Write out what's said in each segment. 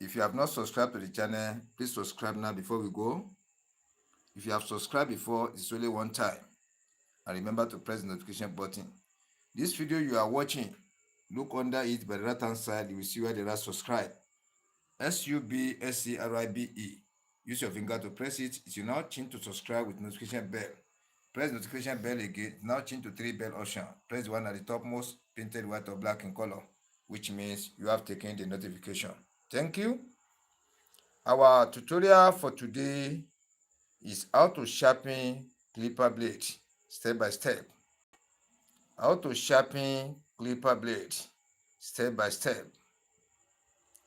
If you have not subscribed to the channel, please subscribe now before we go. If you have subscribed before, it's only one time. And remember to press the notification button. This video you are watching, look under it by the right hand side, you will see where there are subscribe. SUBSCRIBE. Use your finger to press it. It will now change to subscribe with notification bell. Press the notification bell again. Now change to 3 bell option. Press the one at the topmost, painted white or black in color, which means you have taken the notification. Thank you. Our tutorial for today is how to sharpen clipper blade step by step. How to sharpen clipper blade step by step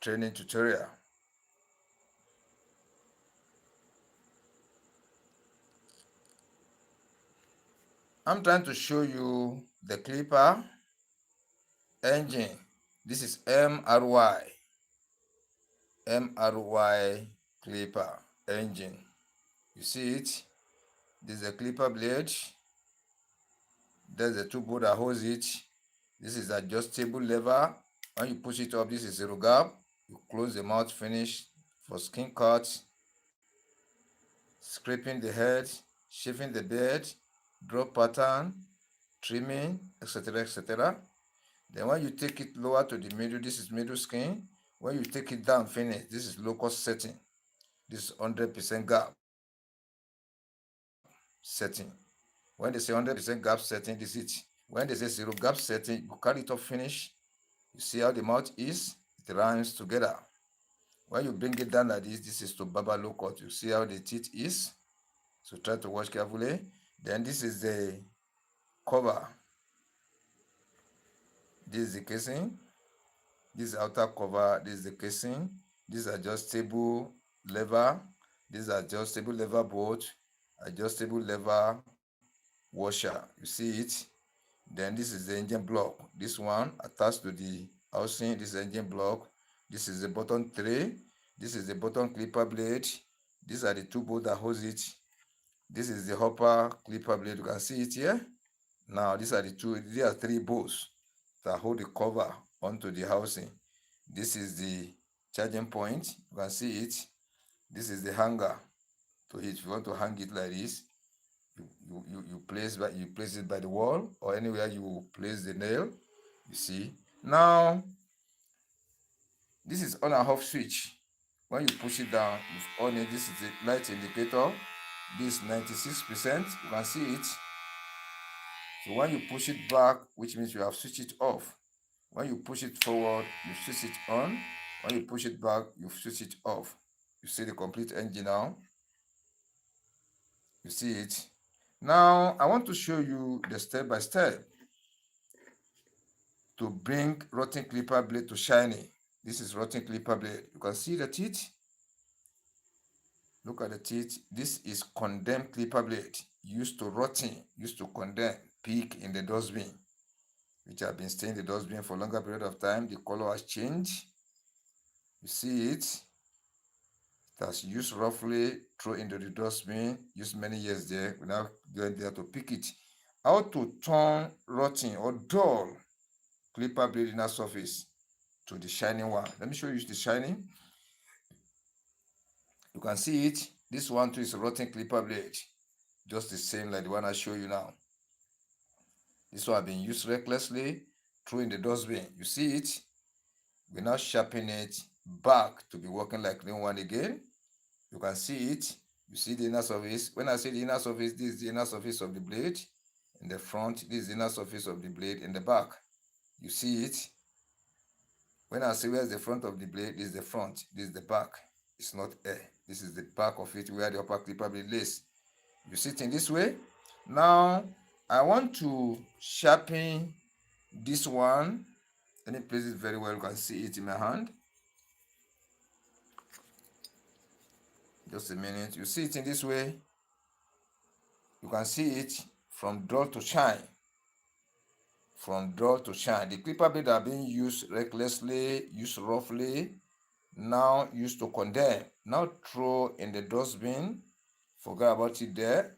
training tutorial. I'm trying to show you the clipper engine. This is MRY clipper engine. You see it? This is the clipper blade. There's the two bolts that holds it. This is the adjustable lever. When you push it up, this is zero gap. You close the mouth finish for skin cut, scraping the head, shaving the beard, drop pattern, trimming, etc., etc. Then when you take it lower to the middle, this is middle skin. When you take it down finish, this is low cost setting. This is 100% gap setting. When they say 100% gap setting, this is it. When they say zero gap setting, you carry it up finish. You see how the mouth is? It rhymes together. When you bring it down like this is to barber low cut. You see how the teeth is? So try to watch carefully. Then this is the cover. This is the casing. This is outer cover. This is the casing. This is adjustable lever. This is adjustable lever bolt. Adjustable lever washer. You see it? Then this is the engine block. This one attached to the housing. This is engine block. This is the button tray. This is the button clipper blade. These are the two bolts that hold it. This is the upper clipper blade. You can see it here. Now these are the two. These are 3 bolts that hold the cover onto the housing. This is the charging point. You can see it. This is the hanger to it. If you want to hang it like this, you place it by the wall or anywhere you place the nail. You see. Now this is on and off switch. When you push it down, you've on it. This is the light indicator. This 96%. You can see it. So when you push it back, which means you have switched it off. When you push it forward, you switch it on. When you push it back, you switch it off. You see the complete engine now. You see it. Now, I want to show you the step by step to bring rotten clipper blade to shining. This is rotten clipper blade. You can see the teeth. Look at the teeth. This is condemned clipper blade. Used to rotting, used to condemn, peak in the dustbin, which have been staying in the dustbin for a longer period of time. The color has changed. You see it. It has used roughly, throw into the dustbin, used many years there. We're now going there to pick it. How to turn rotting or dull clipper blade inner surface to the shining one. Let me show you the shining. You can see it. This one too is a rotten clipper blade. Just the same like the one I show you now. This one has been used recklessly, thrown in the dustbin. You see it? We now sharpen it back to be working like new one again. You can see it. You see the inner surface. When I say the inner surface, this is the inner surface of the blade. In the front, this is the inner surface of the blade in the back. You see it? When I say where's the front of the blade, this is the front, this is the back. It's not air. This is the back of it where the upper clipper blade lays. You see it in this way. Now, I want to sharpen this one. Let me place it very well. You can see it in my hand. Just a minute. You see it in this way. You can see it from dull to shine. From dull to shine. The clipper blade are being used recklessly, used roughly, now used to condemn. Now throw in the dustbin. Forget about it there.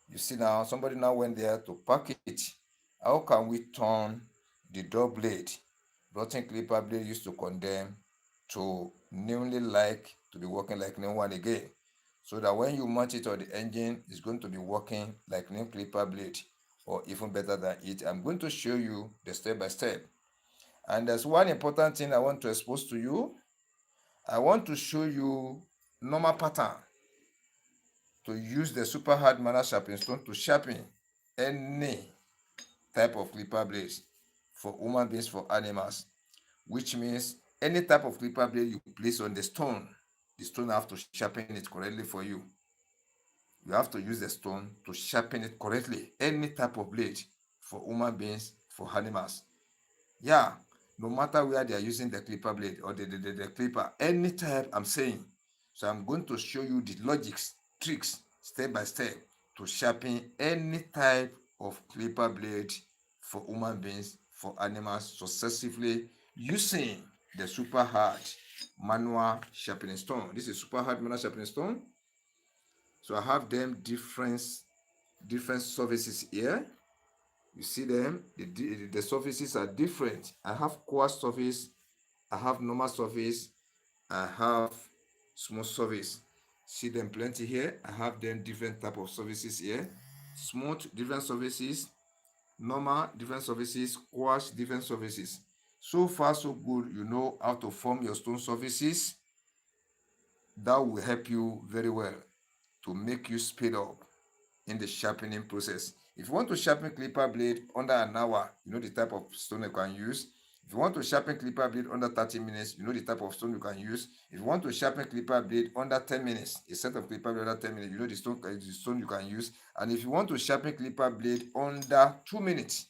You see now, somebody now went there to pack it. How can we turn the dull blade? Rotten clipper blade used to condemn to newly like to be working like new one again, so that when you mount it on the engine, it's going to be working like new clipper blade, or even better than it. I'm going to show you the step by step. And there's one important thing I want to expose to you. I want to show you normal pattern to use the super hard manner sharpening stone to sharpen any type of clipper blades, for human beings, for animals, which means any type of clipper blade you place on the stone have to sharpen it correctly for you. You have to use the stone to sharpen it correctly. Any type of blade, for human beings, for animals. Yeah, no matter where they are using the clipper blade or the clipper, any type I'm saying. So I'm going to show you the logics, tricks, step by step to sharpen any type of clipper blade for human beings, for animals successively using the super hard manual sharpening stone. This is super hard manual sharpening stone. So I have them different surfaces here. You see them, the surfaces are different. I have coarse surface, I have normal surface, I have smooth surface. See them plenty here. I have them different type of surfaces here. Smooth, different surfaces. Normal, different surfaces. Coarse, different surfaces. So far so good. You know how to form your stone surfaces. That will help you very well to make you speed up in the sharpening process. If you want to sharpen clipper blade under an hour, you know the type of stone you can use. If you want to sharpen clipper blade under 30 minutes, you know the type of stone you can use. If you want to sharpen clipper blade under 10 minutes, a set of clipper blade under 10 minutes, you know the stone you can use. And if you want to sharpen clipper blade under 2 minutes,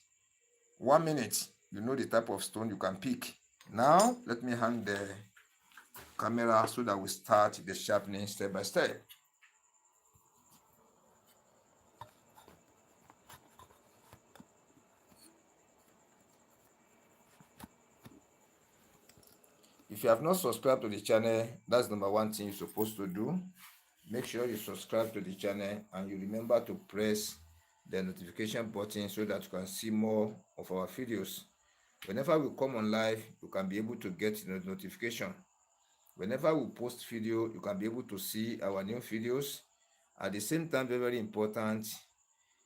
1 minute, you know the type of stone you can pick. Now, let me hand the camera so that we start the sharpening step by step. If you have not subscribed to the channel, that's number one thing you're supposed to do. Make sure you subscribe to the channel and you remember to press the notification button so that you can see more of our videos. Whenever we come on live, you can be able to get the notification. Whenever we post video, you can be able to see our new videos. At the same time, very, very important,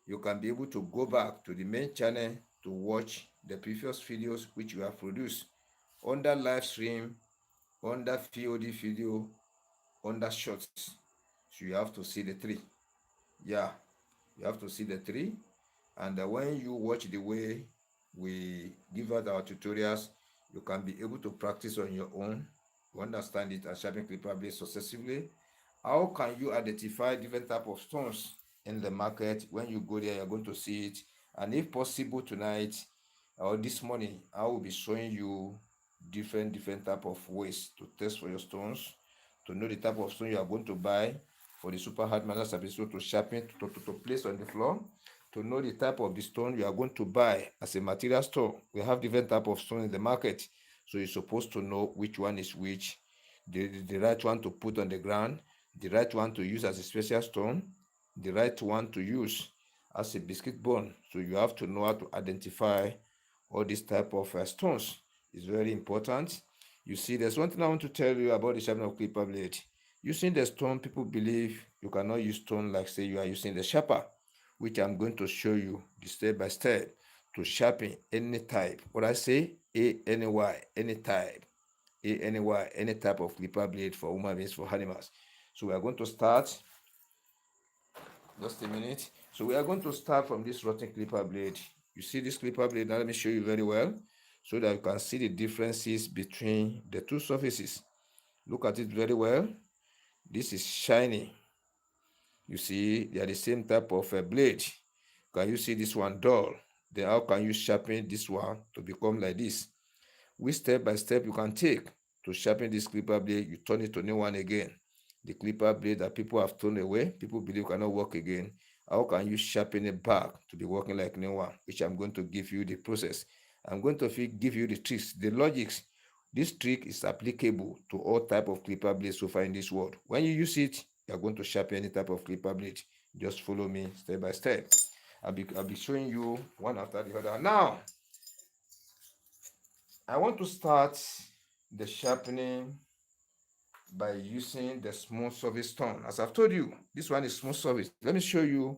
you can be able to go back to the main channel to watch the previous videos which we have produced under live stream, under VOD video, under shorts. So you have to see the three. Yeah, you have to see the three. And when you watch the way we give out our tutorials, you can be able to practice on your own. You understand it and sharpen clipper blade successively. How can you identify different type of stones in the market? When you go there, you're going to see it. And if possible tonight or this morning, I will be showing you different type of ways to test for your stones, to know the type of stone you are going to buy for the super hard master episode to sharpen, to place on the floor, to know the type of the stone you are going to buy as a material store. We have different type of stone in the market, so you're supposed to know which one is which, the right one to put on the ground, the right one to use as a special stone, the right one to use as a biscuit bone. So you have to know how to identify all these type of stones. It's very important. You see, there's one thing I want to tell you about the sharpening of clipper blade. Using the stone, people believe you cannot use stone like say you are using the sharper, which I'm going to show you the step by step to sharpen any type. What I say, A-N-Y, any type. A-N-Y, any type of clipper blade for human beings, for animals. So we are going to start, just a minute. So we are going to start from this rotten clipper blade. You see this clipper blade? Now let me show you very well so that you can see the differences between the two surfaces. Look at it very well. This is shiny. You see, they are the same type of blade. Can you see this one dull? Then how can you sharpen this one to become like this? Which step by step you can take to sharpen this clipper blade? You turn it to new one again. The clipper blade that people have thrown away, people believe cannot work again. How can you sharpen it back to be working like new one? Which I'm going to give you the process. I'm going to give you the tricks, the logics. This trick is applicable to all type of clipper blades so far in this world. When you use it, you're going to sharpen any type of clipper blade. Just follow me step by step. I'll be showing you one after the other. Now, I want to start the sharpening by using the smooth surface stone. As I've told you, this one is smooth surface. Let me show you.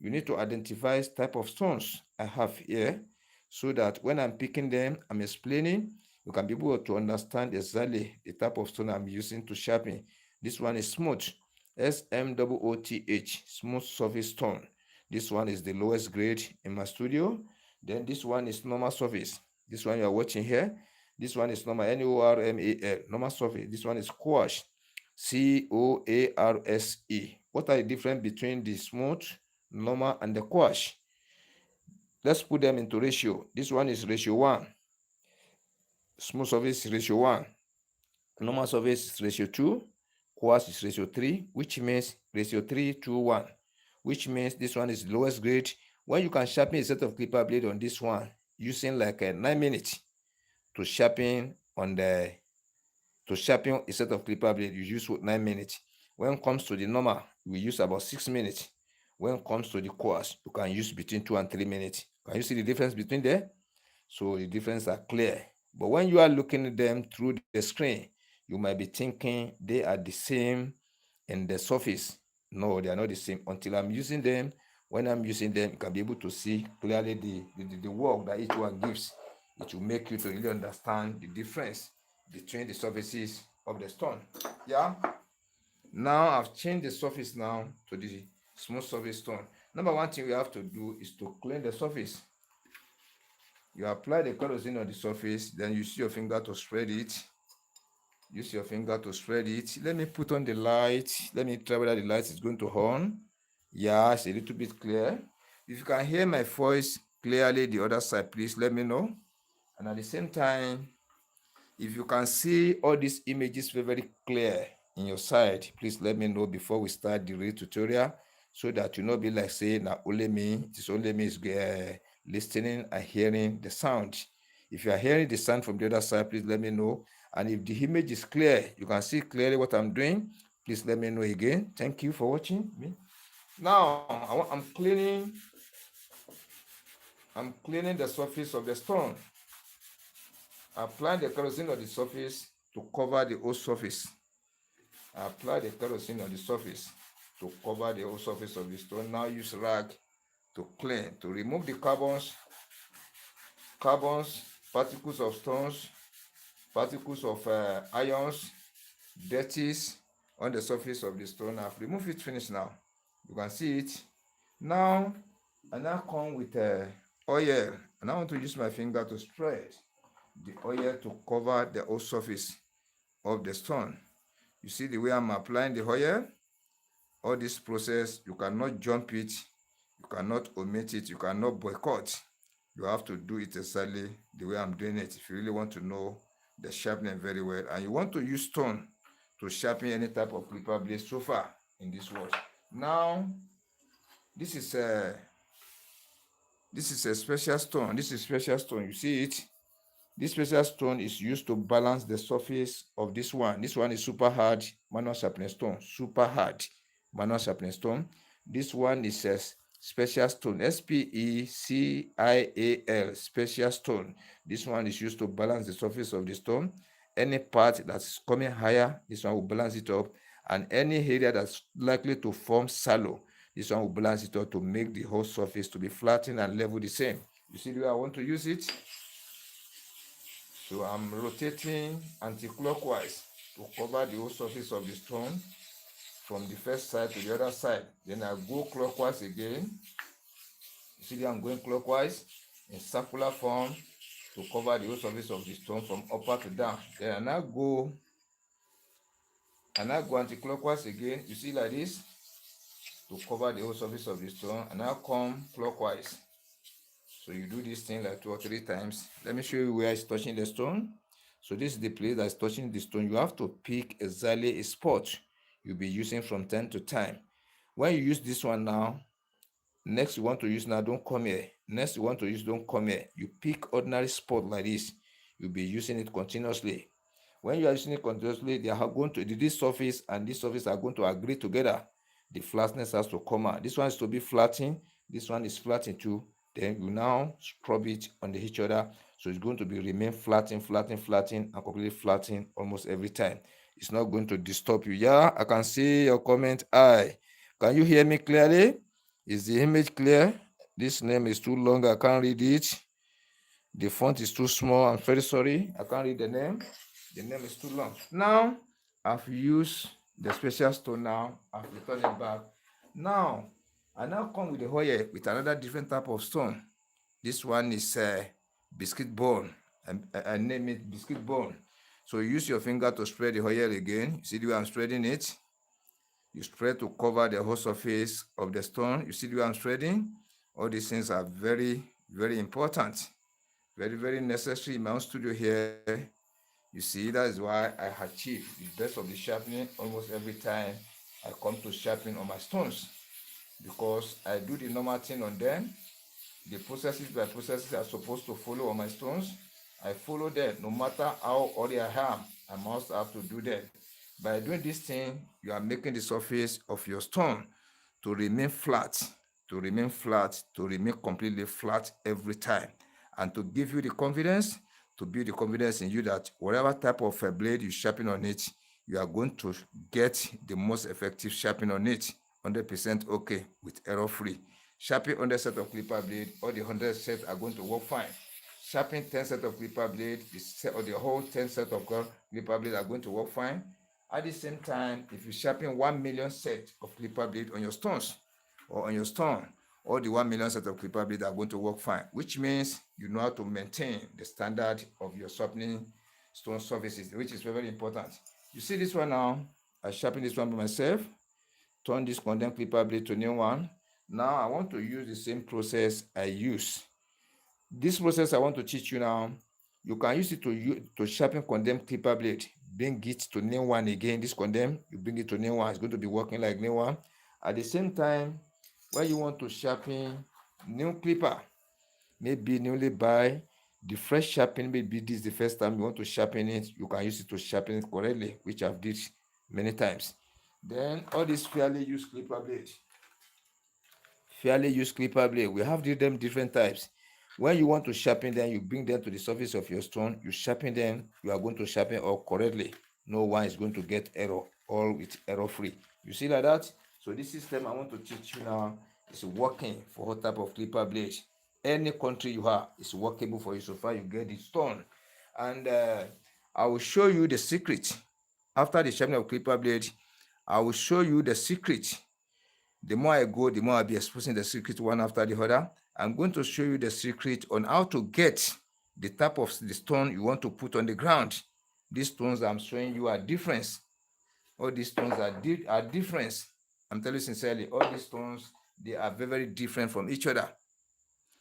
You need to identify type of stones I have here, so that when I'm picking them, I'm explaining, you can be able to understand exactly the type of stone I'm using to sharpen. This one is smooth, SMOOTH, smooth surface stone. This one is the lowest grade in my studio. Then this one is normal surface. This one you are watching here, this one is normal, NORMAL, normal surface. This one is coarse, COARSE. What are the difference between the smooth, normal, and the coarse? Let's put them into ratio. This one is ratio 1. Smooth surface is ratio 1. Normal surface is ratio 2. Coarse is ratio 3, which means ratio 3 to 1, which means this one is lowest grade. When you can sharpen a set of clipper blade on this one, using like 9 minutes to sharpen a set of clipper blade, you use 9 minutes. When it comes to the normal, we use about 6 minutes. When it comes to the coarse, you can use between 2 and 3 minutes. Can you see the difference between there? So the difference are clear. But when you are looking at them through the screen, you might be thinking they are the same in the surface. No, they are not the same. Until I'm using them, when I'm using them, you can be able to see clearly the work that each one gives. It will make you to really understand the difference between the surfaces of the stone. Yeah. Now I've changed the surface now to the smooth surface stone. Number one thing we have to do is to clean the surface. You apply the kerosene on the surface, then use your finger to spread it. Use your finger to spread it. Let me put on the light. Let me try whether the light is going to on. Yeah, it's a little bit clear. If you can hear my voice clearly the other side, please let me know. And at the same time, if you can see all these images very clear in your side, please let me know before we start the real tutorial, so that you not be like say now only me, it's only me is listening and hearing the sound. If you are hearing the sound from the other side, please let me know. And if the image is clear, you can see clearly what I'm doing, please let me know again. Thank you for watching me. Now I'm cleaning the surface of the stone. Apply the kerosene on the surface to cover the whole surface. Apply the kerosene on the surface to cover the whole surface of the stone. Now use rag to clean, to remove the carbons, particles of stones, particles of ions, dirties on the surface of the stone. I've removed it, finished now. You can see it. Now, I now come with oil, and I want to use my finger to spread the oil to cover the whole surface of the stone. You see the way I'm applying the oil? All this process, you cannot jump it, you cannot omit it, you cannot boycott. You have to do it exactly the way I'm doing it if you really want to know the sharpening very well. And you want to use stone to sharpen any type of clipper blade so far in this watch. Now, this is a special stone. This is special stone. You see it? This special stone is used to balance the surface of this one. This one is super hard manual sharpening stone. Super hard manual sharpening stone. This one is a special stone. SPECIAL, special stone. This one is used to balance the surface of the stone. Any part that's coming higher, this one will balance it up. And any area that's likely to form shallow, this one will balance it up to make the whole surface to be flattened and level the same. You see the way I want to use it? So I'm rotating anti-clockwise to cover the whole surface of the stone from the first side to the other side. Then I go clockwise again. You see I'm going clockwise in circular form to cover the whole surface of the stone from upper to down. Then I now go anti-clockwise again. You see like this to cover the whole surface of the stone. And now come clockwise. So you do this thing like 2 or 3 times. Let me show you where it's touching the stone. So this is the place that's touching the stone. You have to pick exactly a spot you'll be using from time to time. When you use this one now, next you want to use now, don't come here. Next you want to use, don't come here. You pick ordinary spot like this. You'll be using it continuously. When you are using it continuously, they are going to, this surface and this surface are going to agree together. The flatness has to come out. This one is to be flattened. This one is flattened too. Then you now scrub it on each other So it's going to be remain flattened, and completely flattened almost every time. It's not going to disturb you. Yeah, I can see your comment. Can you hear me clearly? Is the image clear? This name is too long. I can't read it. The font is too small. I'm very sorry. I can't read the name. The name is too long. Now, I've used the special stone now. I've returned it back. Now, I now come with the Hoyer with another different type of stone. This one is biscuit bone. I name it biscuit bone. So you use your finger to spread the Hoyer again. You see the way I'm spreading it? You spread to cover the whole surface of the stone. You see the way I'm spreading? All these things are very, very important. Very, very necessary in my own studio here. You see, that is why I achieve the best of the sharpening almost every time I come to sharpen on my stones, because I do the normal thing on them. The processes by processes are supposed to follow on my stones. I follow them no matter how oily I am. I must have to do that. By doing this thing, you are making the surface of your stone to remain flat, to remain completely flat every time, and to give you the confidence, to build the confidence in you that whatever type of blade you sharpen on it, you are going to get the most effective sharpening on it, 100% okay, with error free. Sharpen 100 set of clipper blade, all the 100 sets are going to work fine. Sharpen 10 set of clipper blade, or the whole 10 set of clipper blade are going to work fine. At the same time, if you sharpen 1 million set of clipper blade on your stones or on your stone, all the 1 million set of clipper blade are going to work fine, which means you know how to maintain the standard of your sharpening stone surfaces, which is very, very important. You see this one now, I sharpen this one by myself, turn this condemned clipper blade to new one. Now I want to use the same process I use. This process I want to teach you now, you can use it to sharpen condemned clipper blade. Bring it to new one again. This condemned, you bring it to new one. It's going to be working like new one. At the same time, when you want to sharpen new clipper, maybe newly buy the fresh sharpening, maybe this is the first time you want to sharpen it, you can use it to sharpen it correctly, which I've did many times. Then all these fairly used clipper blade, we have them different types. When you want to sharpen them, you bring them to the surface of your stone, you sharpen them, you are going to sharpen all correctly. No one is going to get error, all with error free. You see like that? So this system I want to teach you now is working for all type of clipper blade. Any country you have is workable for you so far you get it stone. And I will show you the secret. After the sharpening of clipper blade, I will show you the secret. The more I go, the more I'll be exposing the secret one after the other. I'm going to show you the secret on how to get the type of the stone you want to put on the ground. These stones I'm showing you are different. All these stones are different. I'm telling you sincerely, all these stones, they are very, very different from each other.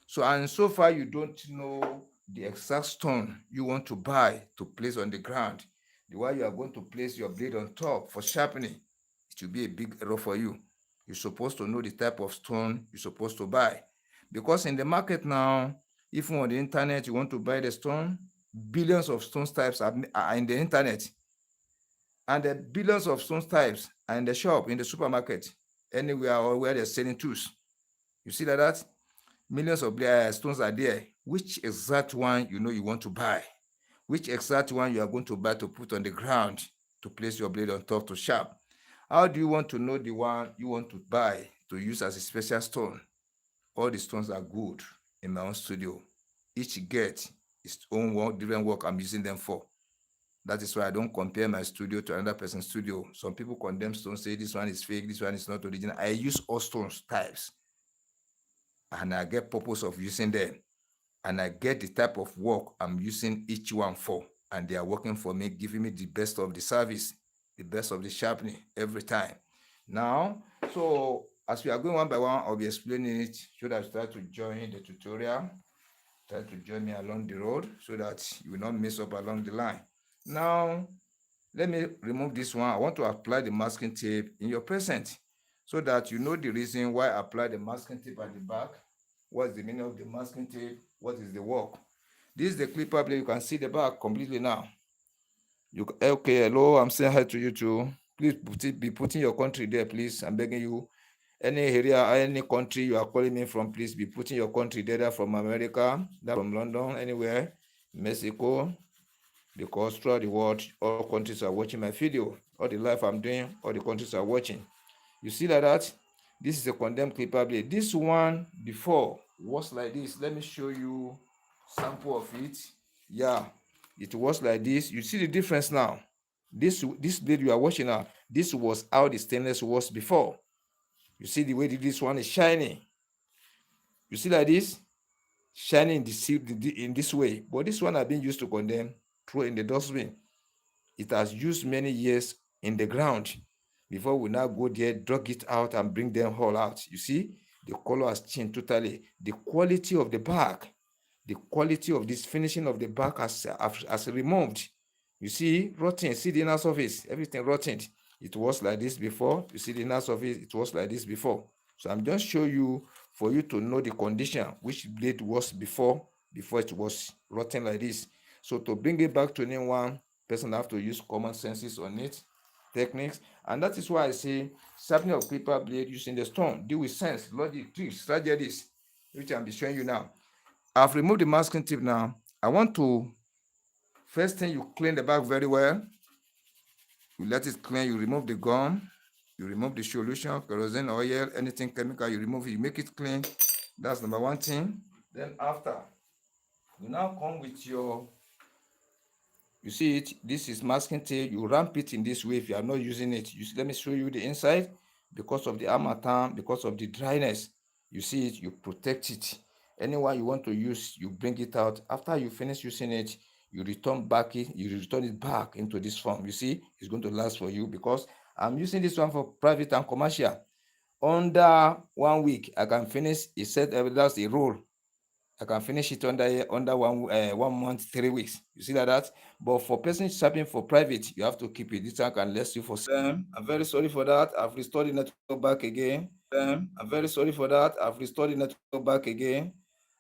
So, and so far you don't know the exact stone you want to buy to place on the ground, the one you are going to place your blade on top for sharpening, it will be a big error for you. You're supposed to know the type of stone you're supposed to buy. Because in the market now, even on the internet, you want to buy the stone, billions of stone types are in the internet. And the billions of stone types are in the shop, in the supermarket, anywhere or where they're selling tools. You see that? Millions of stones are there. Which exact one you want to buy? Which exact one you are going to buy to put on the ground to place your blade on top to sharp? How do you want to know the one you want to buy to use as a special stone? All the stones are good in my own studio. Each get its own work, different work I'm using them for. That is why I don't compare my studio to another person's studio. Some people condemn stones, say this one is fake, this one is not original. I use all stones types, and I get purpose of using them, and I get the type of work I'm using each one for, and they are working for me, giving me the best of the service, the best of the sharpening every time. Now, so as we are going one by one, I'll be explaining it. Should I start to join the tutorial? Try to join me along the road so that you will not mess up along the line. Now, let me remove this one. I want to apply the masking tape in your present so that you know the reason why I apply the masking tape at the back. What's the meaning of the masking tape? What is the work? This is the clipper blade. You can see the back completely now. Okay, hello, I'm saying hi to you too. Please be putting your country there, please. I'm begging you. Any area, any country you are calling me from, please be putting your country there, from America, from London, anywhere. Mexico, because throughout the world, all countries are watching my video. All the life I'm doing, all the countries are watching. You see like that? This is a condemned clipper blade. This one before was like this. Let me show you sample of it. Yeah, it was like this. You see the difference now. This blade you are watching now, this was how the stainless was before. You see the way this one is shining. You see like this, shining in this way. But this one have been used to condemn, throw in the dustbin. It has used many years in the ground before we now go there, drag it out and bring them all out. You see, the color has changed totally. The quality of the back, the quality of this finishing of the back has removed. You see, rotten. See the inner surface, everything rotten. It was like this before. You see the inner surface, it was like this before. So I'm just showing you for you to know the condition which blade was before it was rotten like this. So to bring it back to new one, person have to use common senses on it, techniques, and that is why I say sharpening of clipper blade using the stone. Deal with sense, logic, tricks, strategies, which I'll be showing you now. I've removed the masking tip now. I want to, first thing, you clean the back very well. You let it clean, you remove the gum, you remove the solution, kerosene, oil, anything chemical, you remove it, you make it clean. That's number one thing. Then after, you now come with your, you see it, this is masking tape. You ramp it in this way if you are not using it. Let me show you the inside. Because of the harmattan, because of the dryness, you see it, you protect it. Anyone you want to use, you bring it out. After you finish using it, you return it back into this form. You see, it's going to last for you because I'm using this one for private and commercial. Under 1 week, I can finish a set. That's a roll. I can finish it under 1 month, 3 weeks. You see that? But for person shopping for private, you have to keep it. This one can last you for I'm very sorry for that. I've restored the network back again. I'm very sorry for that. I've restored the network back again.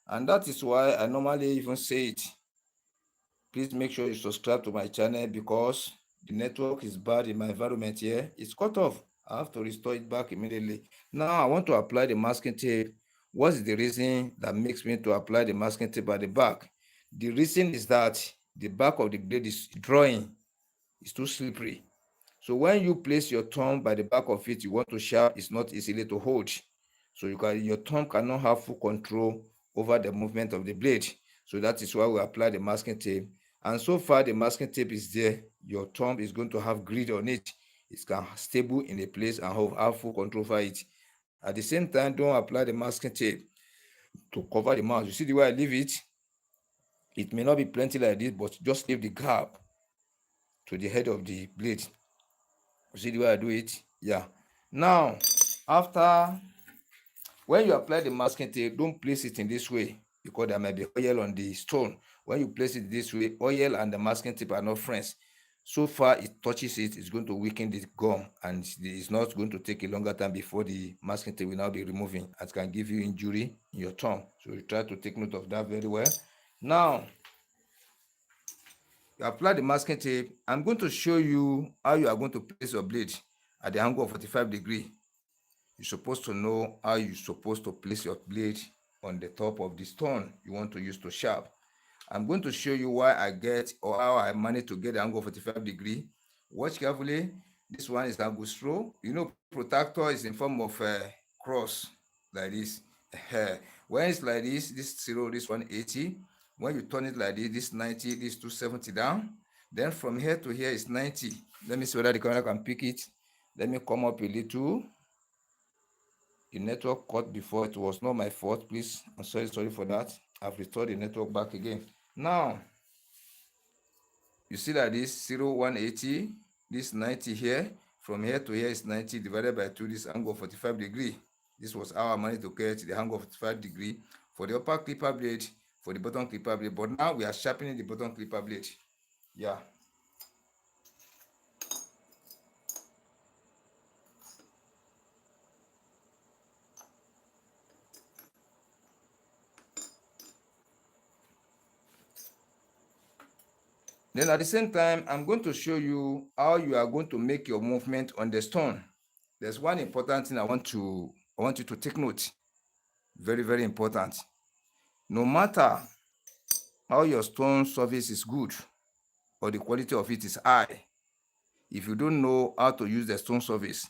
And that is why I normally even say it. Please make sure you subscribe to my channel because the network is bad in my environment here. It's cut off. I have to restore it back immediately. Now I want to apply the masking tape. What is the reason that makes me to apply the masking tape at the back? The reason is that the back of the blade is drawing. It's too slippery. So when you place your thumb by the back of it, you want to sharp, it's not easily to hold. So your thumb cannot have full control over the movement of the blade. So that is why we apply the masking tape. And so far the masking tape is there. Your thumb is going to have grid on it. It's stable in a place and have full control over it. At the same time, don't apply the masking tape to cover the mouth. You see the way I leave it? It may not be plenty like this, but just leave the gap to the head of the blade. You see the way I do it? Yeah. Now, after, when you apply the masking tape, don't place it in this way because there might be oil on the stone. When you place it this way, oil and the masking tape are not friends. So far it touches it, it's going to weaken the gum and it's not going to take a longer time before the masking tape will now be removing. It can give you injury in your thumb. So you try to take note of that very well. Now, you apply the masking tape. I'm going to show you how you are going to place your blade at the angle of 45 degrees. You're supposed to know how you're supposed to place your blade on the top of the stone you want to use to sharp. I'm going to show you why I get or how I manage to get the angle of 45 degrees. Watch carefully. This one is angle stroke. You know, protractor is in form of a cross like this. When it's like this 0, this 180. When you turn it like this 90, this 270 down. Then from here to here is 90. Let me see whether the camera can pick it. Let me come up a little. The network cut before. It was not my fault, please. I'm sorry for that. I've restored the network back again. Now, you see that this 0, 180, this 90 here, from here to here is 90 divided by 2, this angle 45 degrees. This was how I managed to get the angle of 45 degrees for the upper clipper blade, for the bottom clipper blade. But now we are sharpening the bottom clipper blade. Yeah. Then at the same time, I'm going to show you how you are going to make your movement on the stone. There's one important thing I want you to take note. Very, very important. No matter how your stone surface is good or the quality of it is high. If you don't know how to use the stone surface,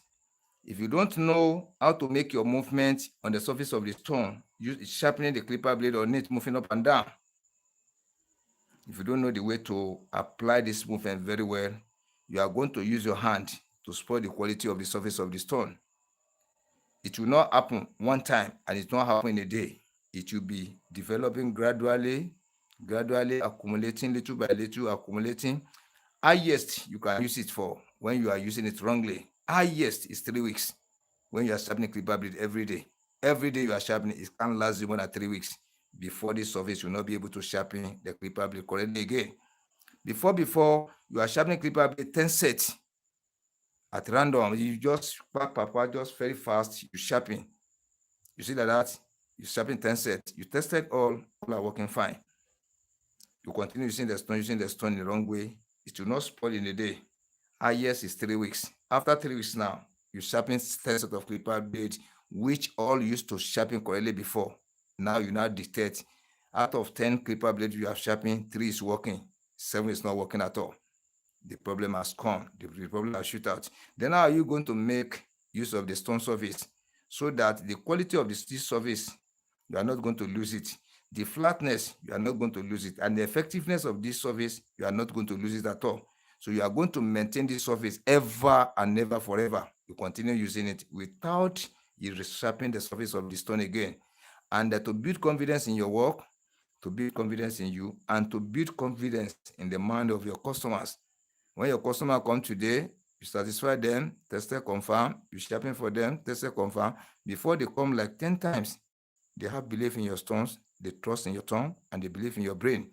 if you don't know how to make your movement on the surface of the stone, sharpening the clipper blade on it, moving up and down, if you don't know the way to apply this movement very well, you are going to use your hand to spoil the quality of the surface of the stone. It will not happen one time and it will not happen in a day. It will be developing gradually accumulating little by little, accumulating. Highest you can use it for when you are using it wrongly. Highest is 3 weeks when you are sharpening clipper blade every day. Every day you are sharpening, it can't last you more than 3 weeks before this surface will not be able to sharpen the clipper blade correctly again. Before you are sharpening clipper blade 10 sets at random. You just just very fast, you sharpen. You see that you sharpen 10 sets. You tested all are working fine. You continue using the stone in the wrong way, it will not spoil in a day. Highest is 3 weeks. After 3 weeks now, you sharpen 10 sets of clipper blade, which all used to sharpen correctly before. Now you now detect out of 10 clipper blades you have sharpened, 3 is working, 7 is not working at all. The problem has come, the problem has shoot out. Then how are you going to make use of the stone surface so that the quality of the steel surface, you are not going to lose it. The flatness, you are not going to lose it. And the effectiveness of this surface, you are not going to lose it at all. So you are going to maintain this surface ever and ever forever. You continue using it without you resharpening the surface of the stone again. And to build confidence in your work, to build confidence in you, and to build confidence in the mind of your customers. When your customer come today, you satisfy them, tested, confirm, you sharpen for them, tested, confirm. Before they come like 10 times, they have belief in your stones, they trust in your tongue, and they believe in your brain.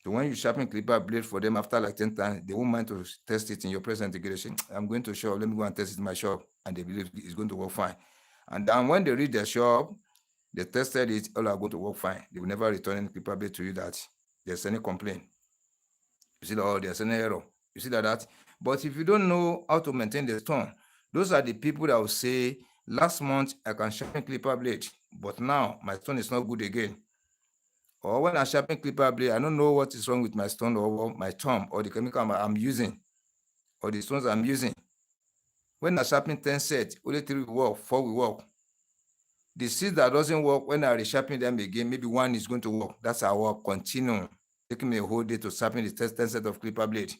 So when you sharpen clipper blade for them after like 10 times, they won't mind to test it in your present integration. I'm going to shop, let me go and test it in my shop, and they believe it's going to work fine. And then when they reach their shop, they tested it, all are going to work fine. They will never return any clipper blade to you that there's any complaint. You see that, oh, there's an error. You see that. But if you don't know how to maintain the stone, those are the people that will say, last month I can sharpen clipper blade, but now my stone is not good again. Or when I sharpen clipper blade, I don't know what is wrong with my stone or my thumb or the chemical I'm using or the stones I'm using. When I sharpen 10 sets, only 3 will work, 4 will work. The 6 that doesn't work, when I resharpen them again, maybe 1 is going to work. That's how I will continue. Taking me a whole day to sharpen the 10 sets of clipper blade.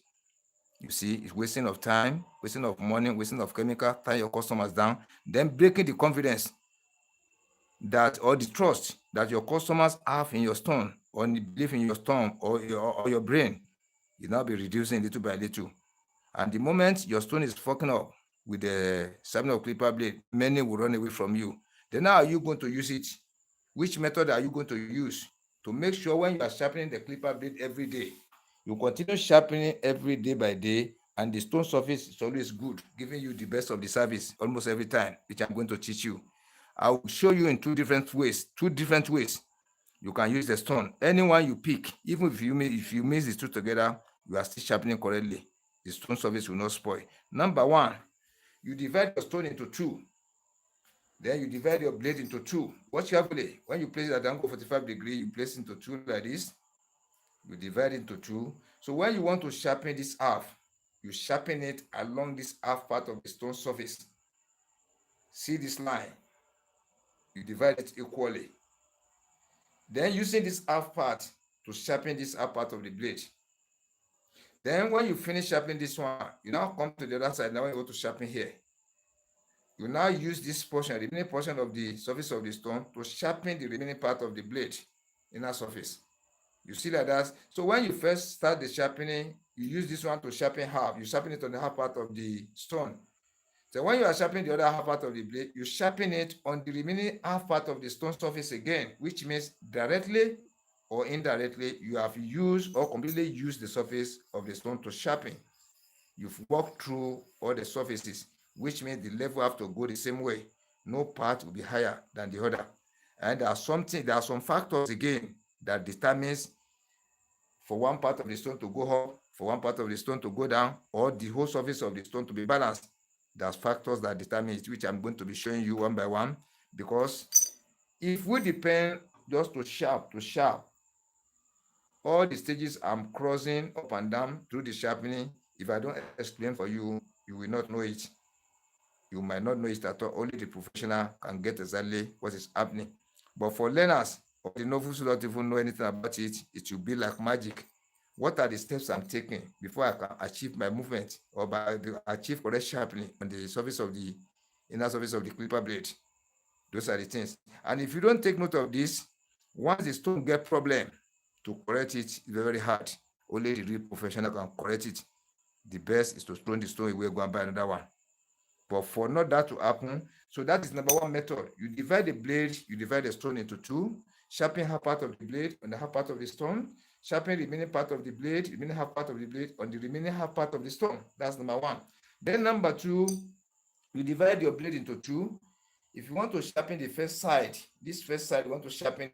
You see, it's wasting of time, wasting of money, wasting of chemical, tying your customers down, then breaking the confidence that or the trust that your customers have in your stone or the belief in your stone or your brain. You now be reducing little by little. And the moment your stone is fucking up with the sharpening of clipper blade, many will run away from you. Then how are you going to use it? Which method are you going to use to make sure when you are sharpening the clipper blade every day, you continue sharpening every day by day, and the stone surface is always good, giving you the best of the service almost every time, which I'm going to teach you. I will show you in two different ways you can use the stone. Anyone you pick, even if you mix the two together, you are still sharpening correctly. The stone surface will not spoil. Number one, you divide your stone into 2. Then you divide your blade into 2. Watch carefully. When you place it at the angle 45 degrees, you place it into 2 like this. You divide into 2. So when you want to sharpen this half, you sharpen it along this half part of the stone surface. See this line? You divide it equally. Then using this half part to sharpen this half part of the blade. Then when you finish sharpening this one, you now come to the other side. Now when you go to sharpen here, you now use this portion, the remaining portion of the surface of the stone, to sharpen the remaining part of the blade, inner surface. You see like that? So when you first start the sharpening, you use this one to sharpen half. You sharpen it on the half part of the stone. So when you are sharpening the other half part of the blade, you sharpen it on the remaining half part of the stone surface again, which means directly or indirectly, you have used or completely used the surface of the stone to sharpen. You've walked through all the surfaces, which means the level have to go the same way. No part will be higher than the other. And there are some factors again that determines for one part of the stone to go up, for one part of the stone to go down, or the whole surface of the stone to be balanced. There's factors that determine it, which I'm going to be showing you one by one. Because if we depend just to sharp, all the stages I'm crossing up and down through the sharpening, if I don't explain for you, you will not know it. You might not know it at all. Only the professional can get exactly what is happening. But for learners or the novices who don't even know anything about it, it will be like magic. What are the steps I'm taking before I can achieve my movement or achieve correct sharpening on the surface of the inner surface of the clipper blade? Those are the things. And if you don't take note of this, once the stone get problem, to correct it is very hard. Only the real professional can correct it. The best is to throw the stone away, go and buy another one. But for not that to happen, so that is number one method. You divide the blade, you divide the stone into two, sharpen half part of the blade on the half part of the stone, sharpen the remaining part of the blade, remaining half part of the blade on the remaining half part of the stone. That's number one. Then number two, you divide your blade into two. If you want to sharpen the first side, this first side you want to sharpen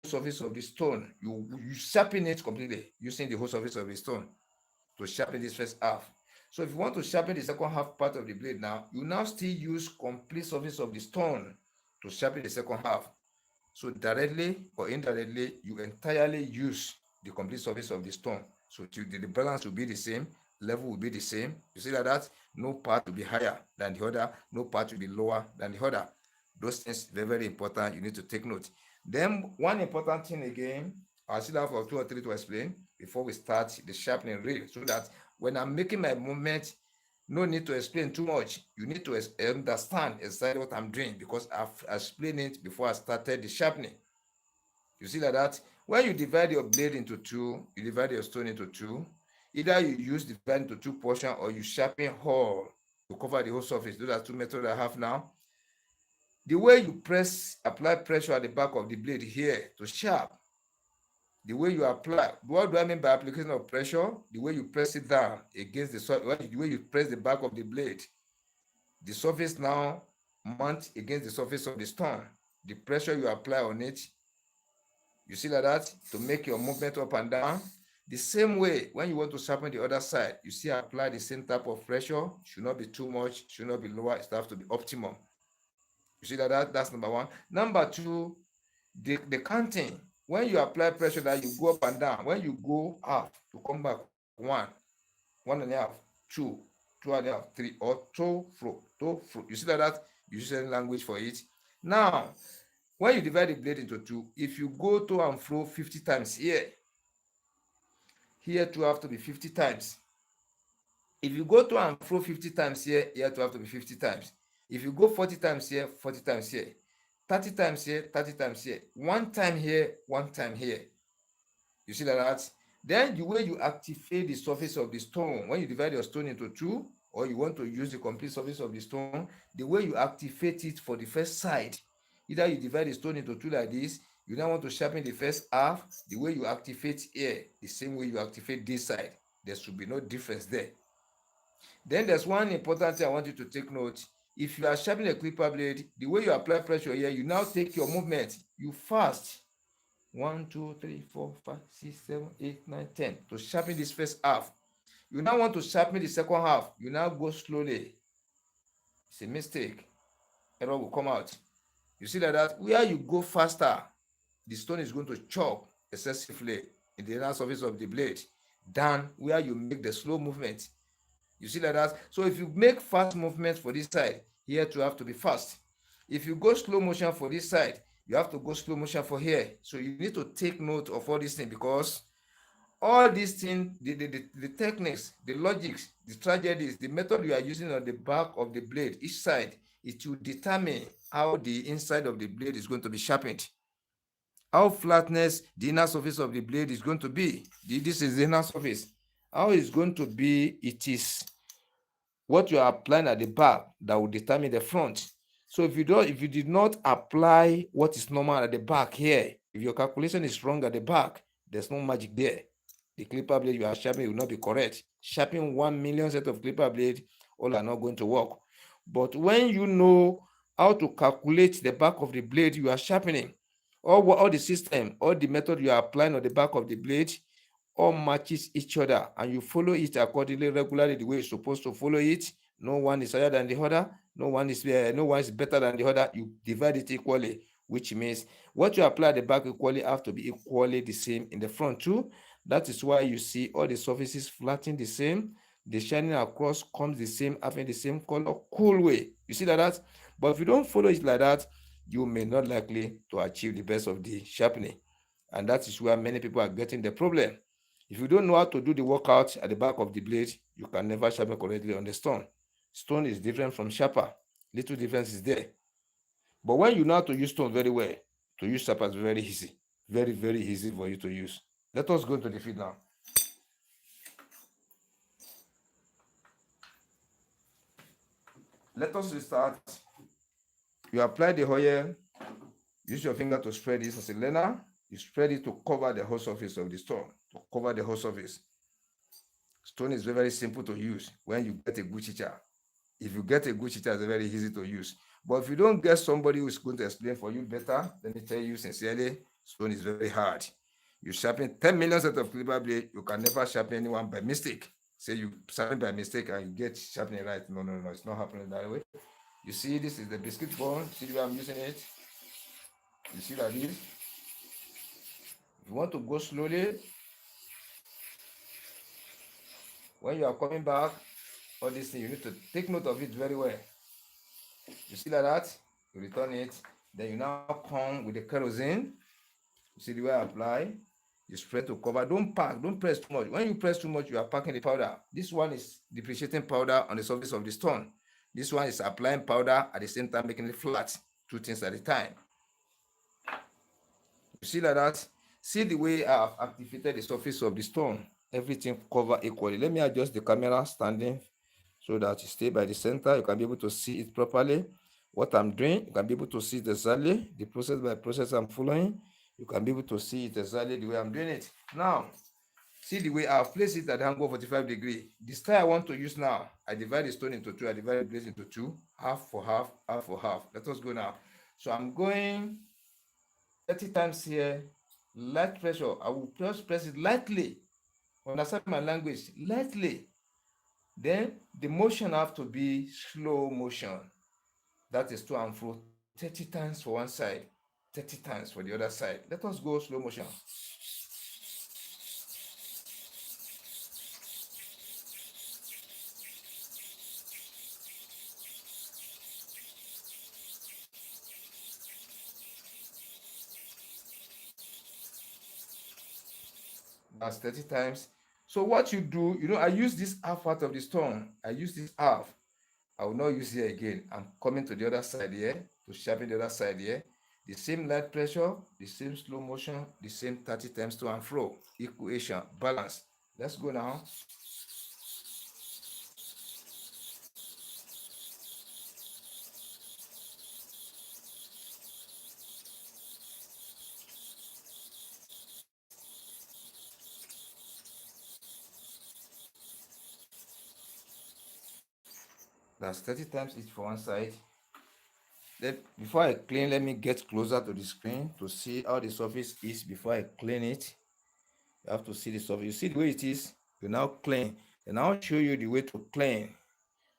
the surface of the stone. You sharpen it completely using the whole surface of the stone to sharpen this first half. So if you want to sharpen the second half part of the blade now, you now still use complete surface of the stone to sharpen the second half. So directly or indirectly, you entirely use the complete surface of the stone. So the balance will be the same, level will be the same. You see like that? No part will be higher than the other, no part will be lower than the other. Those things very, very important. You need to take note. Then one important thing again, I still have 2 or 3 to explain before we start the sharpening reel, so that when I'm making my movement, no need to explain too much. You need to understand exactly what I'm doing because I've explained it before I started the sharpening. You see like that? When you divide your blade into two, you divide your stone into two. Either you use divide into two portions or you sharpen whole to cover the whole surface. Those are two methods I have now. The way you apply pressure at the back of the blade here to sharp, the way you apply, what do I mean by application of pressure? The way you press it down against the surface, the way you press the back of the blade, the surface now mount against the surface of the stone. The pressure you apply on it, you see like that, to make your movement up and down. The same way, when you want to sharpen the other side, you see apply the same type of pressure. Should not be too much, should not be lower, it has to be optimum. You see that, that's number one. Number two, the counting. When you apply pressure that you go up and down, when you go up to come back, one and a half, two, two and a half, three, or two, fro. You see that you use any language for it. Now, when you divide the blade into two, if you go to and fro 50 times here too have to be 50 times. If you go to and fro 50 times here too have to be 50 times. If you go 40 times here, 40 times here, 30 times here, 30 times here, one time here, one time here. You see that? Then the way you activate the surface of the stone, when you divide your stone into two, or you want to use the complete surface of the stone, the way you activate it for the first side, either you divide the stone into two like this, you now want to sharpen the first half, the way you activate here, the same way you activate this side. There should be no difference there. Then there's one important thing I want you to take note. If you are sharpening a clipper blade, the way you apply pressure here, you now take your movement, you fast. 1, 2, 3, 4, 5, 6, 7, 8, 9, 10 to sharpen this first half. You now want to sharpen the second half. You now go slowly. It's a mistake. Error will come out. You see that where you go faster, the stone is going to chop excessively in the inner surface of the blade than where you make the slow movement. You see that? So if you make fast movement for this side, here too have to be fast. If you go slow motion for this side, you have to go slow motion for here. So you need to take note of all these things, because all these things, the techniques, the logics, the tragedies, the method you are using on the back of the blade, each side, it will determine how the inside of the blade is going to be sharpened. How flatness the inner surface of the blade is going to be. This is the inner surface. How it's going to be, it is what you are applying at the back that will determine the front. So if you did not apply what is normal at the back here, if your calculation is wrong at the back, there's no magic there. The clipper blade you are sharpening will not be correct. Sharpening 1 million set of clipper blade, all are not going to work. But when you know how to calculate the back of the blade you are sharpening, all the system, all the method you are applying on the back of the blade, all matches each other, and you follow it accordingly regularly the way you're supposed to follow it. No one is higher than the other, no one is better than the other. You divide it equally. which means what you apply at the back equally have to be equally the same in the front too. That is why you see all the surfaces flatten the same, the shining across comes the same, having the same color, cool way. You see that? But if you don't follow it like that, you may not likely to achieve the best of the sharpening. And that is where many people are getting the problem. If you don't know how to do the workout at the back of the blade, you can never sharpen correctly on the stone. Stone is different from sharper. Little difference is there. But when you know how to use stone very well, to use sharper is very easy. Very, very easy for you to use. Let us go to the field now. Let us restart. You apply the oil, use your finger to spread this as a learner. You spread it to cover the whole surface of the stone, to cover the whole surface. Stone is very, very simple to use when you get a good teacher. If you get a good teacher, it's very easy to use. But if you don't get somebody who is going to explain for you better, let me tell you sincerely, stone is very hard. You sharpen 10 million sets of cleaver blade, you can never sharpen anyone by mistake. Say you sharpen by mistake and you get sharpening right. No, it's not happening that way. You see, this is the biscuit bone. See the way I'm using it? You see that this? If you want to go slowly, when you are coming back, all these things, you need to take note of it very well. You see like that? You return it. Then you now come with the kerosene. You see the way I apply? You spread to cover. Don't pack. Don't press too much. When you press too much, you are packing the powder. This one is depreciating powder on the surface of the stone. This one is applying powder at the same time, making it flat. Two things at a time. You see like that? See the way I have activated the surface of the stone. Everything cover equally. Let me adjust the camera standing so that you stay by the center. You can be able to see it properly. What I'm doing, you can be able to see it exactly. The process by process I'm following, you can be able to see it exactly the way I'm doing it. Now, see the way I've placed it at the angle 45 degrees. The style I want to use now, I divide the stone into two. I divide the blade into two, half for half, half for half. Let us go now. So I'm going 30 times here, light pressure. I will just press it lightly. Understand my language? Lightly. Then the motion have to be slow motion. That is to and fro 30 times for one side, 30 times for the other side. Let us go slow motion. That's 30 times. So what you do, I use this half part of the stone. I use this half. I will not use here again. I'm coming to the other side here to sharpen the other side here. The same light pressure, the same slow motion, the same 30 times to and fro. Equation, balance. Let's go now. That's 30 times each for one side. Before I clean, let me get closer to the screen to see how the surface is before I clean it. You have to see the surface. You see the way it is? You now clean. And I'll show you the way to clean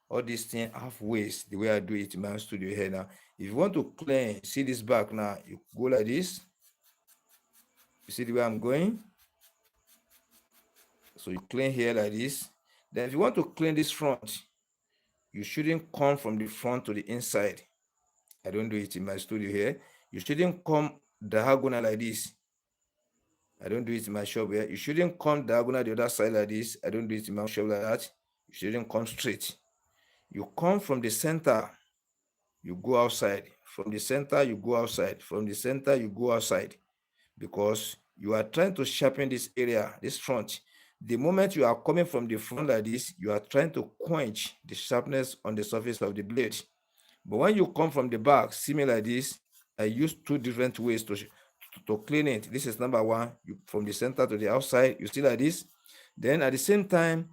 all these things halfways, the way I do it in my studio here now. If you want to clean, see this back now, you go like this. You see the way I'm going? So you clean here like this. Then if you want to clean this front, you shouldn't come from the front to the inside. I don't do it in my studio here. You shouldn't come diagonal like this. I don't do it in my shop here. You shouldn't come diagonal the other side like this. I don't do it in my shop like that. You shouldn't come straight. You come from the center, you go outside. From the center, you go outside. From the center, you go outside. Because you are trying to sharpen this area, this front. The moment you are coming from the front like this, you are trying to quench the sharpness on the surface of the blade. But when you come from the back, see me like this, I use two different ways to clean it. This is number one, from the center to the outside, you see like this. Then at the same time,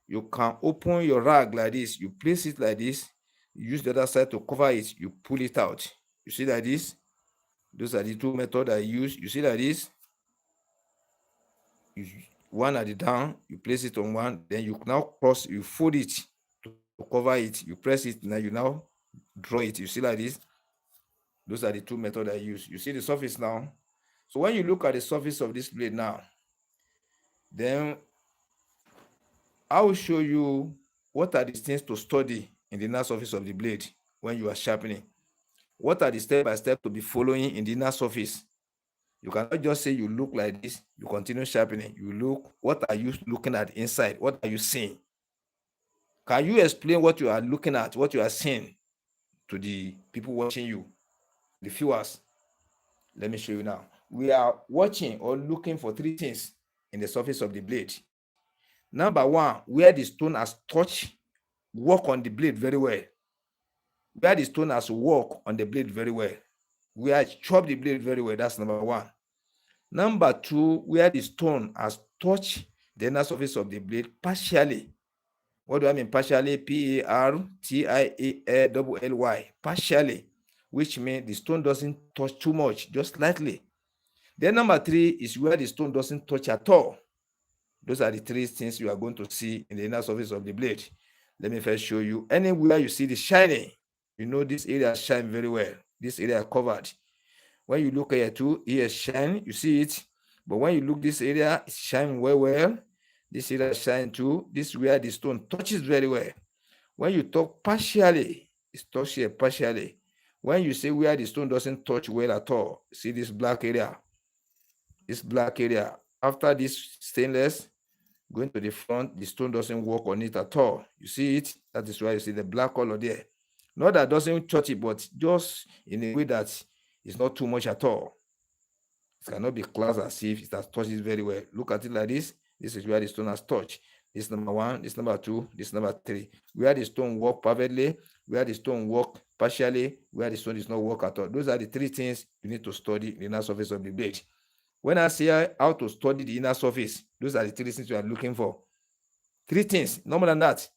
you can open your rag like this. You place it like this. You use the other side to cover it. You pull it out. You see like this. Those are the two methods I use. You see like this. One at the down. You place it on one. Then you now cross. You fold it to cover it. You press it. Now you now draw it. You see like this. Those are the two methods I use. You see the surface now. So when you look at the surface of this blade now, then I will show you what are the things to study in the inner surface of the blade when you are sharpening. What are the step by step to be following in the inner surface? You cannot just say you look like this, you continue sharpening. You look, what are you looking at inside? What are you seeing? Can you explain what you are looking at, what you are seeing to the people watching you, the viewers? Let me show you now. We are watching or looking for three things in the surface of the blade. Number one, where the stone has touched, work on the blade very well. Where the stone has worked on the blade very well. Where it chopped the blade very well. That's number one. Number two, where the stone has touched the inner surface of the blade partially. What do I mean partially? Partially, partially, which means the stone doesn't touch too much, just slightly. Then number three is where the stone doesn't touch at all. Those are the three things you are going to see in the inner surface of the blade. Let me first show you. Anywhere you see the shining, you know this area shine very well. This area covered. When you look here too, here shine, you see it. But when you look this area, it shine well. This area shine too. This is where the stone touches very well. When you talk partially, it's touched here partially. When you say where the stone doesn't touch well at all, see this black area. This black area. After this stainless, going to the front, the stone doesn't work on it at all. You see it? That is why you see the black color there. Not that doesn't touch it, but just in a way that it's not too much at all. It cannot be classed as if it has touched it very well. Look at it like this. This is where the stone has touched. This number one, this number two, this number three. Where the stone work perfectly, where the stone work partially, where the stone does not work at all. Those are the three things you need to study in the inner surface of the blade. When I say how to study the inner surface, those are the three things you are looking for. Three things, no more than that.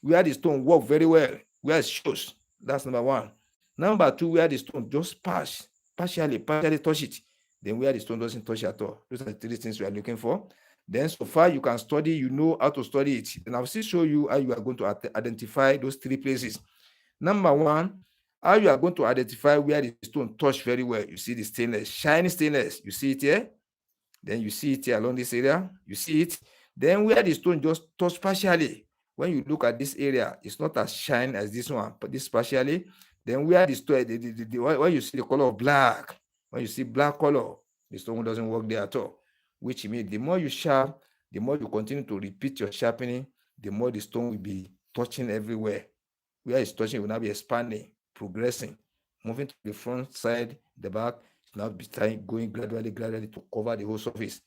Where the stone work very well, where it shows. That's number one. Number two, where the stone just partially touch it. Then where the stone doesn't touch at all. Those are the three things we are looking for. Then so far you can study, you know how to study it. And I'll still show you how you are going to identify those three places. Number one, how you are going to identify where the stone touch very well. You see the stainless, shiny stainless. You see it here. Then you see it here along this area. You see it. Then where the stone just touch partially. When you look at this area, it's not as shine as this one, but this partially. Then where the stone, when you see the color of black, when you see black color, the stone doesn't work there at all. Which means the more you sharp, the more you continue to repeat your sharpening, the more the stone will be touching everywhere. Where it's touching, it will now be expanding, progressing, moving to the front side, the back, now be going gradually to cover the whole surface.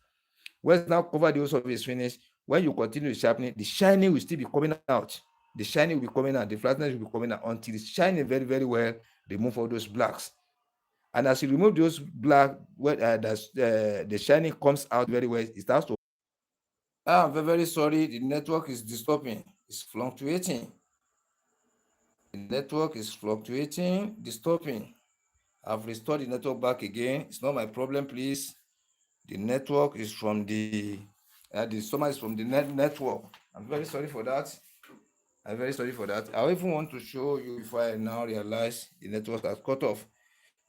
When it's now covered the whole surface finished, when you continue sharpening, the shining will still be coming out. The shining will be coming out, the flatness will be coming out until it's shining very well. Remove all those blacks. And as you remove those black, the shining comes out very well. It starts to. I'm very sorry. The network is disturbing. It's fluctuating. The network is fluctuating, disturbing. I've restored the network back again. It's not my problem, please. The network is from the summer is from the network. I'm very sorry for that. I'm very sorry for that. I even want to show you if I now realize the network has cut off.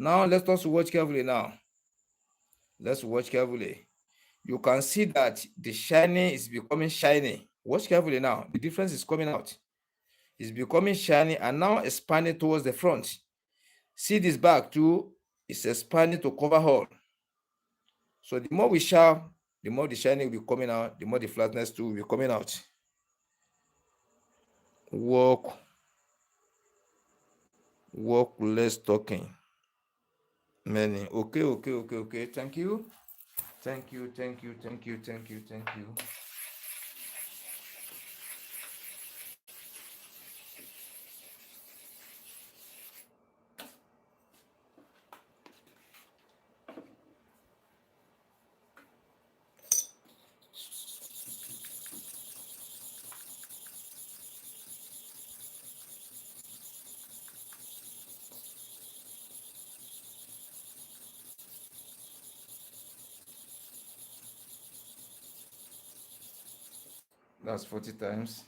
Now let us watch carefully now. Let's watch carefully. You can see that the shining is becoming shiny. Watch carefully now. The difference is coming out. It's becoming shiny and now expanding towards the front. See this back too, it's expanding to cover all. So the more we sharp, the more the shining will be coming out, the more the flatness too will be coming out. Work less talking. Many. Okay. Thank you. That's 40 times.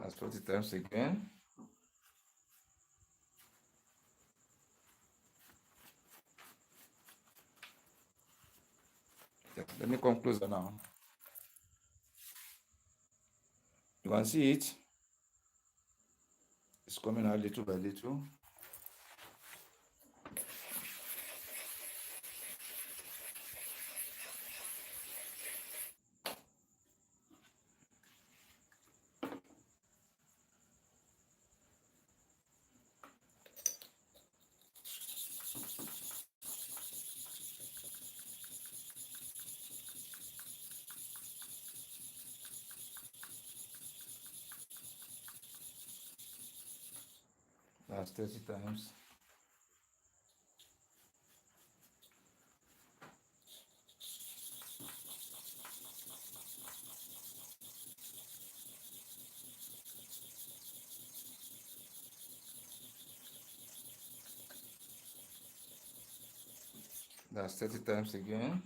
That's 20 times again. Let me come closer now. You can see it. It's coming out little by little. That's 30 times. That's 30 times again.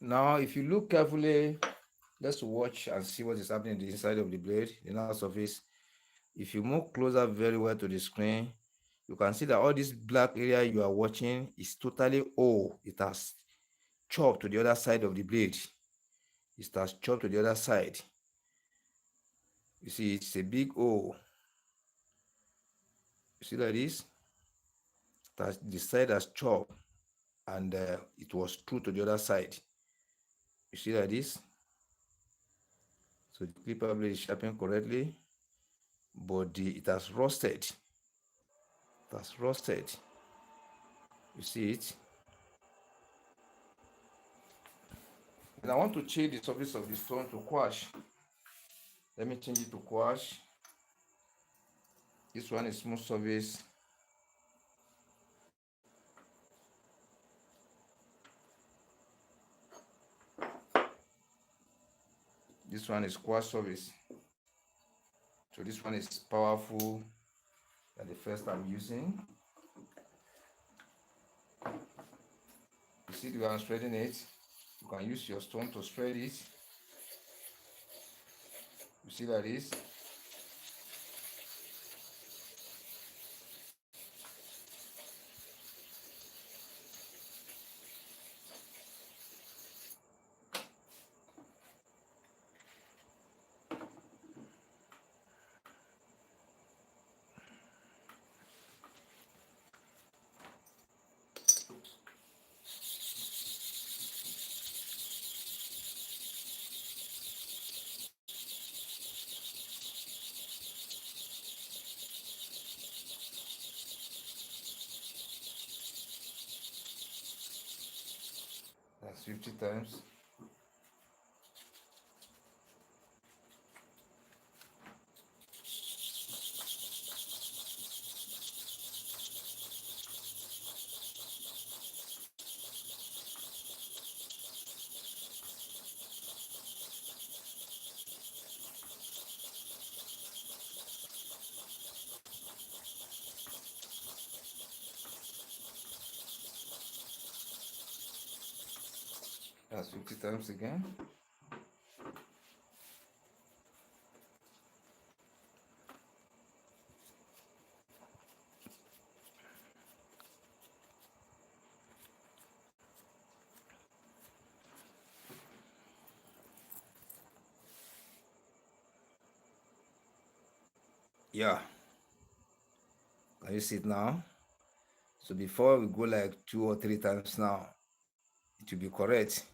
Now, if you look carefully, let's watch and see what is happening in the inside of the blade, the inner surface. If you move closer very well to the screen, you can see that all this black area you are watching is totally old. It has chopped to the other side of the blade. It has chopped to the other side. You see, it's a big O. You see like this? That the side has chopped and it was true to the other side. You see like this? So the clipper blade is sharpened correctly, but it has rusted. It has rusted. You see it? And I want to change the surface of the stone to quash. Let me change it to quash. This one is smooth surface. This one is quash surface. So this one is powerful than the first I'm using. You see the way I'm spreading it? You can use your stone to spread it. You see like this? That's 50 times. That's 50 times again. Yeah, can you see it now? So before we go like 2 or 3 times now, it will be correct.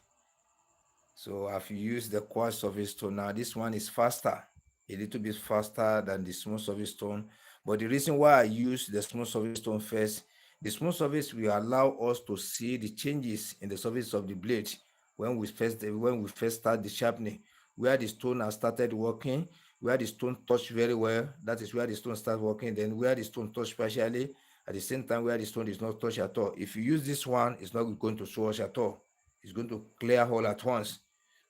So I've used the quartz surface stone. Now this one is faster, a little bit faster than the smooth surface stone. But the reason why I use the smooth surface stone first, the smooth surface will allow us to see the changes in the surface of the blade when we first start the sharpening, where the stone has started working, where the stone touched very well. That is where the stone starts working. Then where the stone touched partially, at the same time where the stone is not touched at all. If you use this one, it's not going to swatch at all. It's going to clear all at once.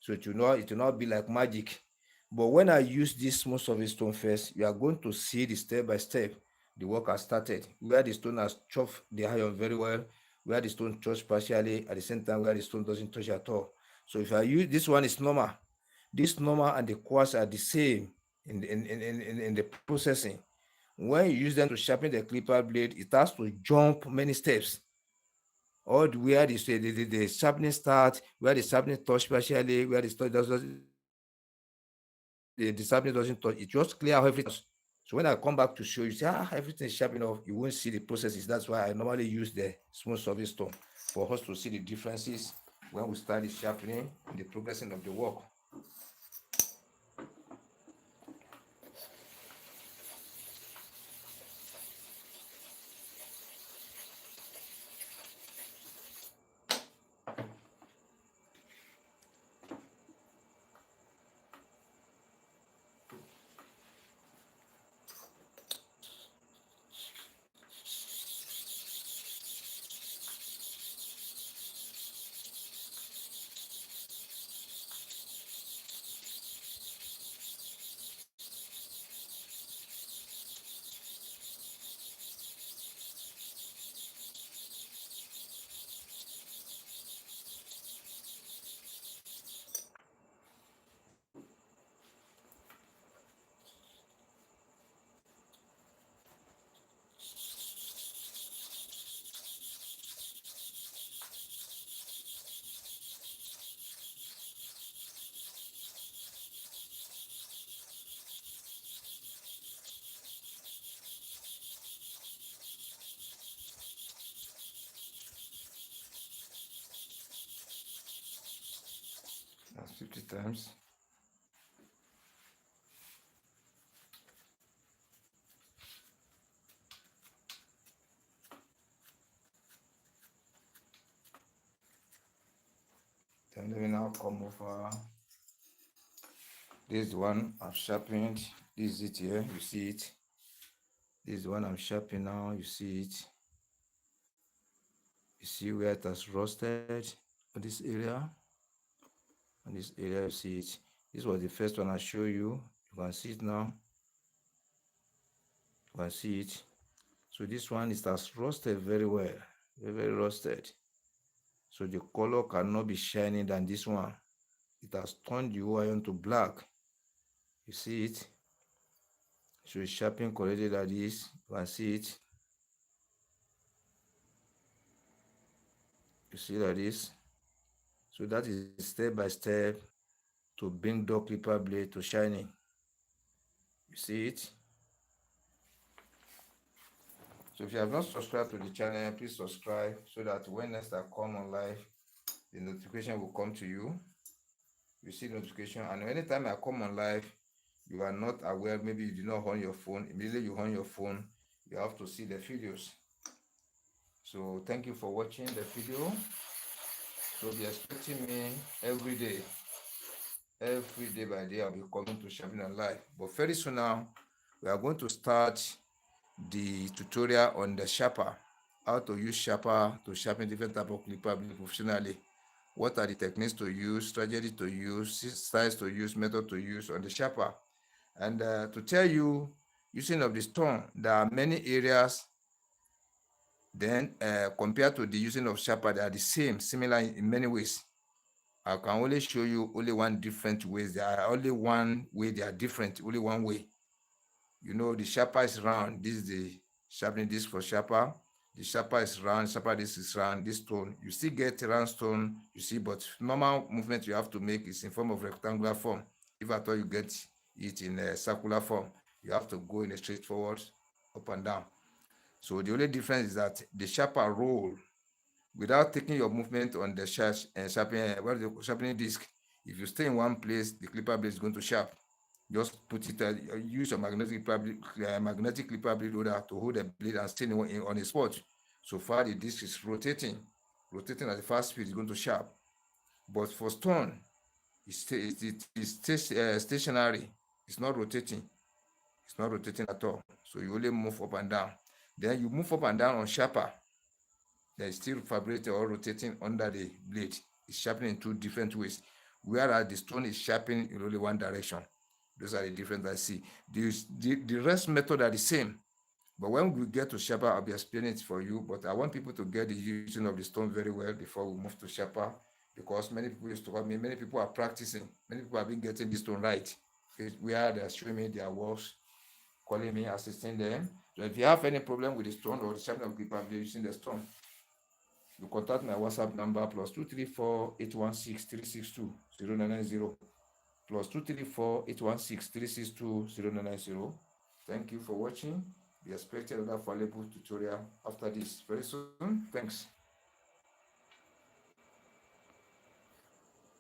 So it will not be like magic. But when I use this smooth surface stone first, you are going to see the step by step the work has started, where the stone has chopped the iron very well, where the stone touched partially, at the same time where the stone doesn't touch at all. So if I use this one, is normal. This normal and the quartz are the same in the processing. When you use them to sharpen the clipper blade, it has to jump many steps. Or where the sharpening starts, where the sharpening touch partially, where the the sharpening doesn't touch, it just clear everything. So when I come back to show you, say, everything is sharp enough, you won't see the processes. That's why I normally use the smooth surface stone for us to see the differences when we start the sharpening and the progressing of the work. times. Then let me now come over. This is the one I've sharpened. This is it here, you see it. This is the one I'm sharpening now, you see it. You see where it has rusted on this area. On this area, you see it. This was the first one I show you. You can see it now. You can see it. So this one is has rusted very well, very rusted. So the color cannot be shining than this one. It has turned the iron to black. You see it. So it's sharpening correctly like this. You can see it. You see like this. So that is step by step to bring dull clipper blade to shining. You see it. So if you have not subscribed to the channel, please subscribe so that when next I come on live, the notification will come to you. You see the notification, and anytime I come on live, you are not aware, maybe you do not on your phone, immediately you on your phone, you have to see the videos. So thank you for watching the video. So be expecting me every day by day. I'll be coming to Sharpening live. But very soon now, we are going to start the tutorial on the sharper, how to use sharper to sharpen different type of clipper professionally. What are the techniques to use, strategy to use, styles to use, method to use on the sharper. And to tell you, using of the stone, there are many areas. Then compared to the using of sharper, they are the same, similar in many ways. I can only show you only one different ways. There are only one way they are different, only one way. You know, the sharper is round. This is the sharpening disc for sharper. The sharper is round, sharper disc is round. This stone, you still get round stone, you see, but normal movement you have to make is in form of rectangular form. If at all you get it in a circular form, you have to go in a straightforward, up and down. So the only difference is that the sharper roll without taking your movement on the sharpening disc. If you stay in one place, the clipper blade is going to sharp. Just put it, use a magnetic clipper blade holder to hold the blade and stay on a spot. So far, the disc is rotating at a fast speed, it's going to sharp. But for stone, it's stationary. It's not rotating. It's not rotating at all. So you only move up and down. Then you move up and down on sharper. They're still vibrating or rotating under the blade. It's sharpening in two different ways. Whereas the stone is sharpening in only one direction. Those are the differences I see. The rest method are the same. But when we get to sharper, I'll be explaining it for you. But I want people to get the using of the stone very well before we move to sharper. Because many people used to call me, many people are practicing. Many people have been getting the stone right. Where they're showing me their works, calling me, assisting them. So if you have any problem with the stone or the sharpening of clipper using the stone, you contact my WhatsApp number +234 816 362 0990 +234 816 362 0990. Thank you for watching. Be expecting another valuable tutorial after this very soon. Thanks.